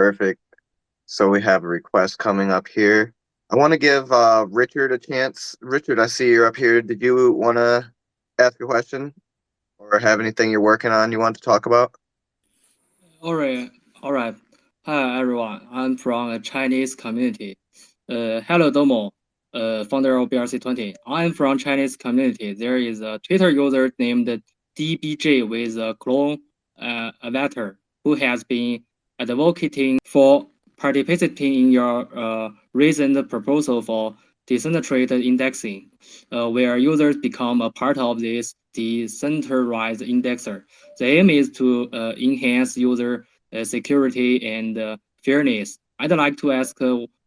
Perfect. So we have a request coming up here. I want to give Richard a chance. Richard, I see you're up here. Did you want to ask a question or have anything you're working on you want to talk about? All right. Hi, everyone. I'm from a Chinese community. Hello, DOMO, founder of BRC20. I'm from Chinese community. There is a Twitter user named DBJ with a clone avatar who has been advocating for participating in your recent proposal for decentralized indexing, where users become a part of this decentralized indexer. The aim is to enhance user security and fairness. I'd like to ask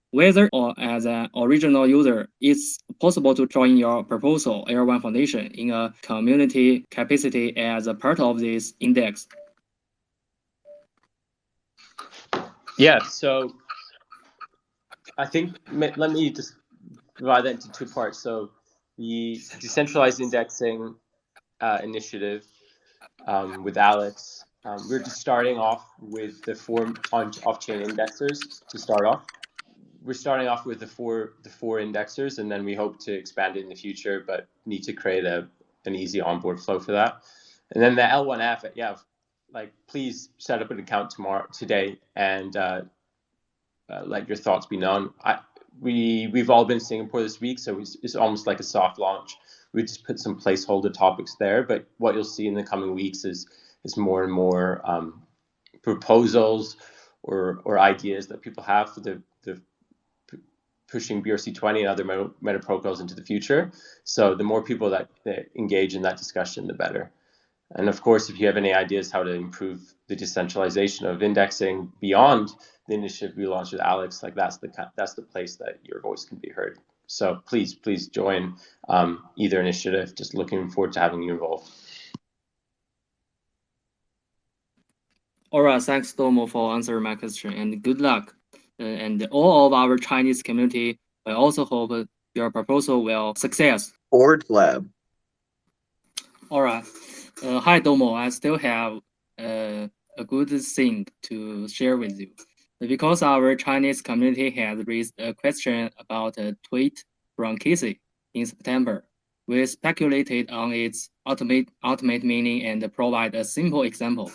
whether, or as an original user, it's possible to join your proposal, Air1 Foundation, in a community capacity as a part of this index. Yeah, so I think, let me just divide that into two parts. So the decentralized indexing initiative with Alex, we're just starting off with the four off-chain indexers to start off. We're starting off with the four indexers, and then we hope to expand it in the future, but need to create an easy onboard flow for that. And then the L1F, yeah, like please set up an account today, and let your thoughts be known. We've all been in Singapore this week, so it's almost like a soft launch. We just put some placeholder topics there, but what you'll see in the coming weeks is more and more proposals or ideas that people have for the pushing BRC20 and other meta protocols into the future. So the more people that engage in that discussion, the better. And of course, if you have any ideas how to improve the decentralization of indexing beyond the initiative we launched with Alex, like that's the place that your voice can be heard. So please join either initiative. Just looking forward to having you involved. All right, thanks, Domo, for answering my question, and good luck. And all of our Chinese community, I also hope your proposal will success. Ords Lab. All right. Hi, Domo. I still have a good thing to share with you. Because our Chinese community has raised a question about a tweet from Casey in September. We speculated on its ultimate meaning and provide a simple example.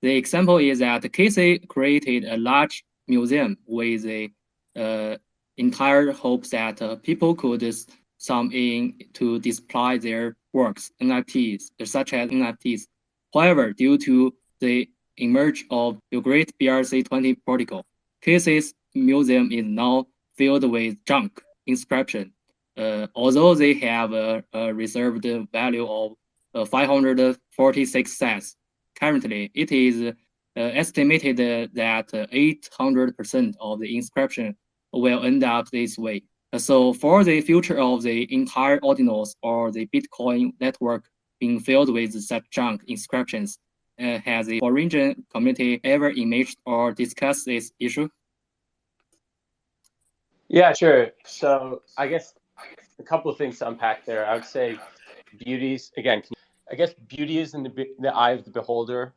The example is that Casey created a large museum with the entire hope that people could sum in to display their works, NFTs, such as NFTs. However, due to the emerge of the great BRC20 protocol, Casey's museum is now filled with junk inscription. Although they have a reserved value of 546 cents, currently it is estimated that 800% of the inscription will end up this way. So for the future of the entire Ordinals or the Bitcoin network being filled with such junk inscriptions, has the origin community ever imaged or discussed this issue? Yeah, sure. So I guess a couple of things to unpack there. I would say beauties, again, I guess beauty is in the eye of the beholder.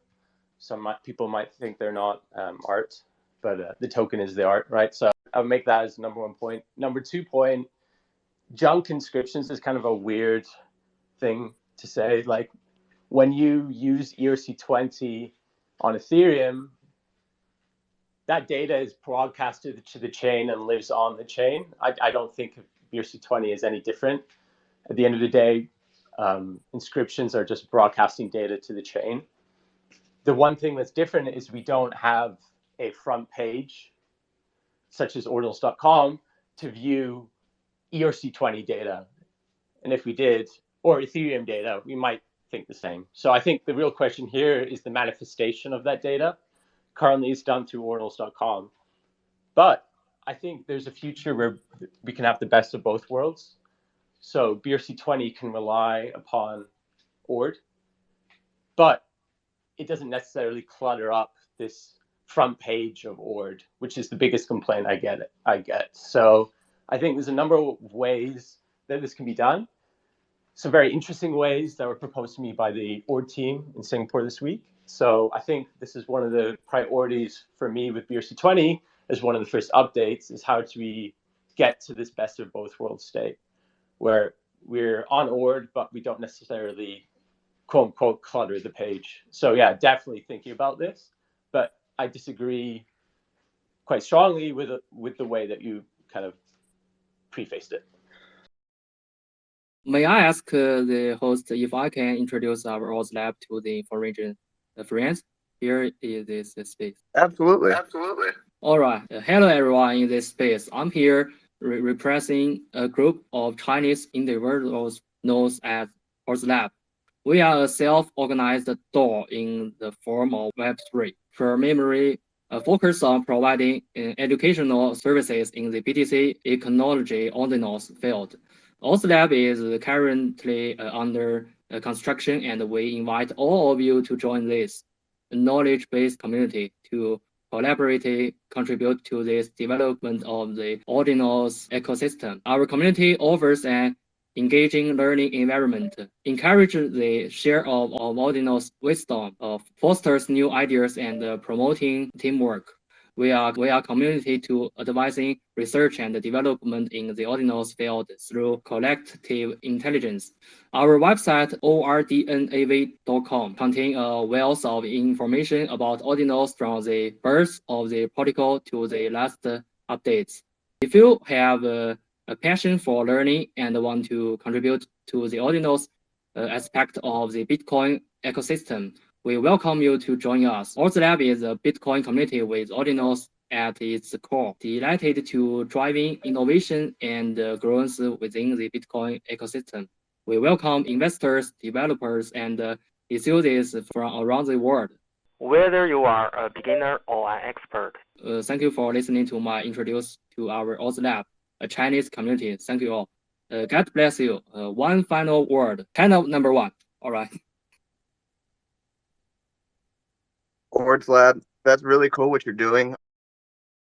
Some people might think they're not art, but the token is the art, right? So I would make that as number one point. Number 2 point, junk inscriptions is kind of a weird thing to say. Like when you use ERC20 on Ethereum, that data is broadcasted to the chain and lives on the chain. I don't think BRC20 is any different. At the end of the day, inscriptions are just broadcasting data to the chain. The one thing that's different is we don't have a front page, such as Ordinals.com, to view ERC20 data. And if we did, or Ethereum data, we might think the same. So I think the real question here is the manifestation of that data. Currently, it's done through Ordinals.com. But I think there's a future where we can have the best of both worlds. So BRC20 can rely upon Ord, but it doesn't necessarily clutter up this front page of Ord, which is the biggest complaint I get. So I think there's a number of ways that this can be done. Some very interesting ways that were proposed to me by the Ord team in Singapore this week. So I think this is one of the priorities for me with BRC20 as one of the first updates is how do we get to this best of both worlds state where we're on Ord, but we don't necessarily quote unquote clutter the page. So yeah, definitely thinking about this, but I disagree quite strongly with the way that you kind of prefaced it. May I ask the host if I can introduce our Ords Lab to the foreign friends? Here is this space. Absolutely. All right. Hello, everyone in this space. I'm here representing a group of Chinese individuals known as Ords Lab. We are a self-organized DAO in the form of Web3. For memory, focus on providing educational services in the BTC technology Ordinals field. Ords Lab is currently under construction, and we invite all of you to join this knowledge-based community to collaboratively contribute to this development of the Ordinals ecosystem. Our community offers an engaging learning environment, encourages the share of Ordinals wisdom, fosters new ideas, and promoting teamwork. We are community to advising research and development in the Ordinals field through collective intelligence. Our website, ordnav.com, contains a wealth of information about Ordinals from the birth of the protocol to the last updates. If you have a passion for learning and want to contribute to the Ordinals aspect of the Bitcoin ecosystem, we welcome you to join us. Ords Lab is a Bitcoin community with Ordinals at its core, delighted to driving innovation and growth within the Bitcoin ecosystem. We welcome investors, developers, and enthusiasts from around the world. Whether you are a beginner or an expert. Thank you for listening to my introduction to our Ords Lab, a Chinese community. Thank you all. God bless you. One final word, kind of number one. All right. Ords Lab, that's really cool what you're doing.